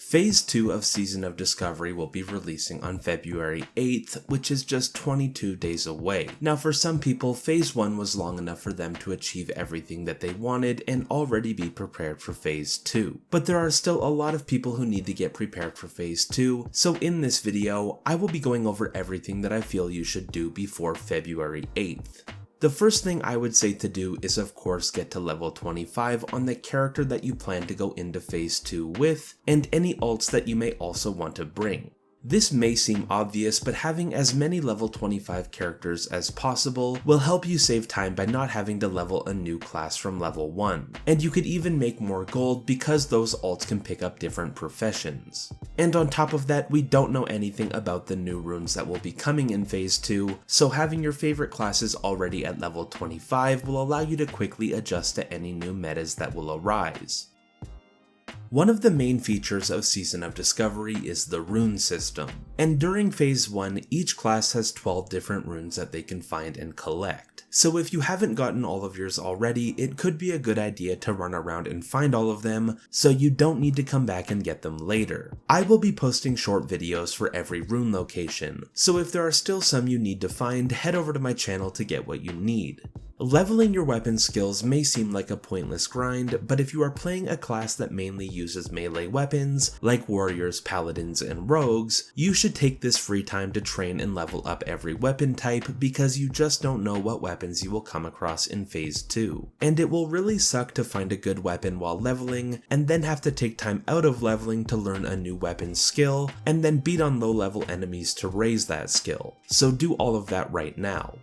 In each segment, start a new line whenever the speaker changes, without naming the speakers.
Phase 2 of Season of Discovery will be releasing on February 8th, which is just 22 days away. Now for some people, Phase 1 was long enough for them to achieve everything that they wanted and already be prepared for Phase 2. But there are still a lot of people who need to get prepared for Phase 2, so in this video, I will be going over everything that I feel you should do before February 8th. The first thing I would say to do is of course get to level 25 on the character that you plan to go into Phase 2 with, and any alts that you may also want to bring. This may seem obvious, but having as many level 25 characters as possible will help you save time by not having to level a new class from level 1. And you could even make more gold because those alts can pick up different professions. And on top of that, we don't know anything about the new runes that will be coming in Phase 2, so having your favorite classes already at level 25 will allow you to quickly adjust to any new metas that will arise. One of the main features of Season of Discovery is the rune system, and during Phase 1, each class has 12 different runes that they can find and collect. So if you haven't gotten all of yours already, it could be a good idea to run around and find all of them, so you don't need to come back and get them later. I will be posting short videos for every rune location, so if there are still some you need to find, head over to my channel to get what you need. Leveling your weapon skills may seem like a pointless grind, but if you are playing a class that mainly uses melee weapons, like warriors, paladins, and rogues, you should take this free time to train and level up every weapon type because you just don't know what weapons you will come across in Phase 2. And it will really suck to find a good weapon while leveling, and then have to take time out of leveling to learn a new weapon skill, and then beat on low level enemies to raise that skill. So do all of that right now.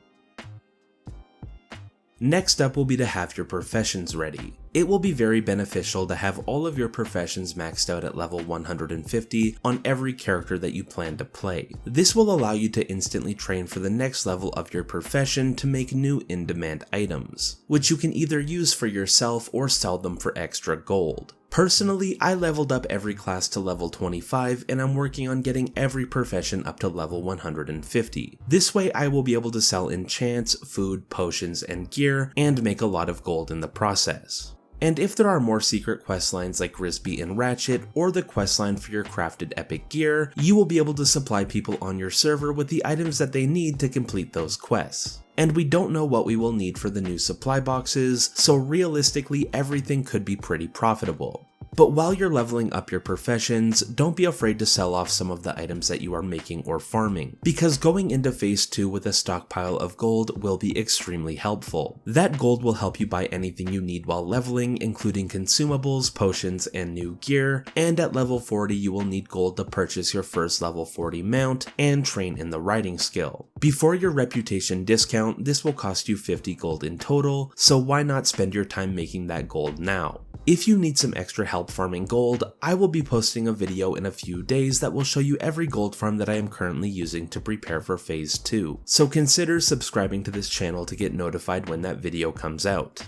Next up will be to have your professions ready. It will be very beneficial to have all of your professions maxed out at level 150 on every character that you plan to play. This will allow you to instantly train for the next level of your profession to make new in-demand items, which you can either use for yourself or sell them for extra gold. Personally, I leveled up every class to level 25 and I'm working on getting every profession up to level 150. This way I will be able to sell enchants, food, potions, and gear, and make a lot of gold in the process. And if there are more secret questlines like Grisby and Ratchet, or the questline for your crafted epic gear, you will be able to supply people on your server with the items that they need to complete those quests. And we don't know what we will need for the new supply boxes, so realistically everything could be pretty profitable. But while you're leveling up your professions, don't be afraid to sell off some of the items that you are making or farming, because going into Phase 2 with a stockpile of gold will be extremely helpful. That gold will help you buy anything you need while leveling, including consumables, potions, and new gear, and at level 40 you will need gold to purchase your first level 40 mount and train in the riding skill. Before your reputation discount, this will cost you 50 gold in total, so why not spend your time making that gold now? If you need some extra help farming gold, I will be posting a video in a few days that will show you every gold farm that I am currently using to prepare for Phase 2, so consider subscribing to this channel to get notified when that video comes out.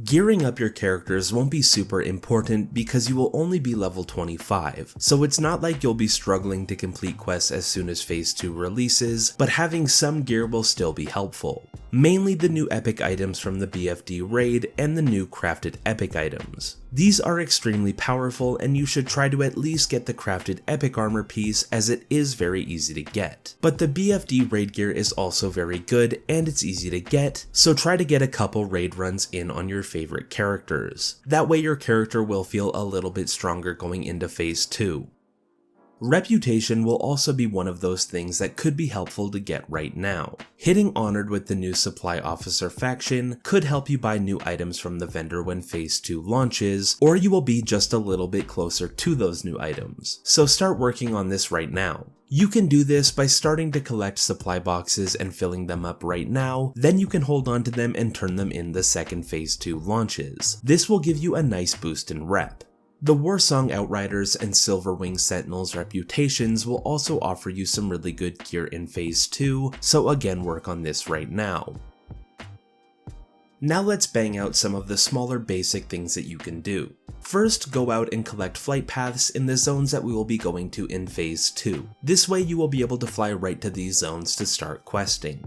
Gearing up your characters won't be super important because you will only be level 25, so it's not like you'll be struggling to complete quests as soon as Phase 2 releases, but having some gear will still be helpful. Mainly the new epic items from the BFD raid and the new crafted epic items. These are extremely powerful and you should try to at least get the crafted epic armor piece as it is very easy to get. But the BFD raid gear is also very good and it's easy to get, so try to get a couple raid runs in on your favorite characters. That way your character will feel a little bit stronger going into Phase 2. Reputation will also be one of those things that could be helpful to get right now. Hitting Honored with the new Supply Officer faction could help you buy new items from the vendor when Phase 2 launches, or you will be just a little bit closer to those new items. So start working on this right now. You can do this by starting to collect supply boxes and filling them up right now, then you can hold on to them and turn them in the second Phase 2 launches. This will give you a nice boost in rep. The Warsong Outriders and Silverwing Sentinels reputations will also offer you some really good gear in Phase 2, so again work on this right now. Now let's bang out some of the smaller basic things that you can do. First, go out and collect flight paths in the zones that we will be going to in Phase 2. This way you will be able to fly right to these zones to start questing.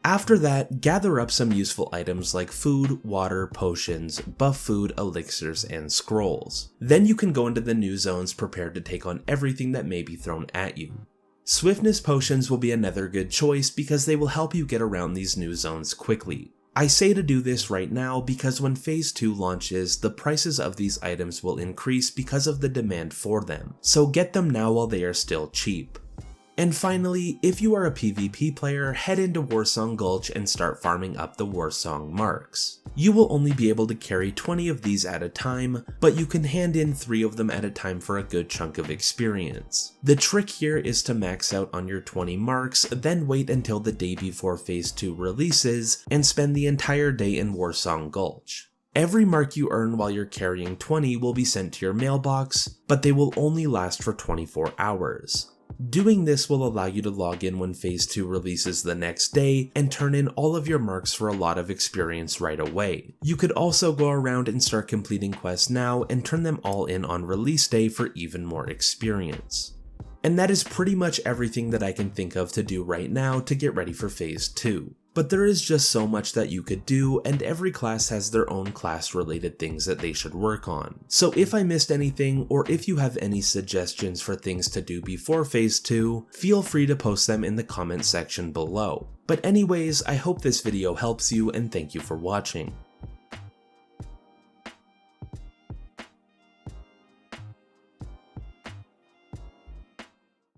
After that, gather up some useful items like food, water, potions, buff food, elixirs, and scrolls. Then you can go into the new zones prepared to take on everything that may be thrown at you. Swiftness potions will be another good choice because they will help you get around these new zones quickly. I say to do this right now because when Phase 2 launches, the prices of these items will increase because of the demand for them, so get them now while they are still cheap. And finally, if you are a PvP player, head into Warsong Gulch and start farming up the Warsong marks. You will only be able to carry 20 of these at a time, but you can hand in 3 of them at a time for a good chunk of experience. The trick here is to max out on your 20 marks, then wait until the day before Phase 2 releases, and spend the entire day in Warsong Gulch. Every mark you earn while you're carrying 20 will be sent to your mailbox, but they will only last for 24 hours. Doing this will allow you to log in when Phase 2 releases the next day and turn in all of your marks for a lot of experience right away. You could also go around and start completing quests now and turn them all in on release day for even more experience. And that is pretty much everything that I can think of to do right now to get ready for Phase 2. But there is just so much that you could do, and every class has their own class-related things that they should work on. So if I missed anything, or if you have any suggestions for things to do before Phase 2, feel free to post them in the comment section below. But anyways, I hope this video helps you, and thank you for watching.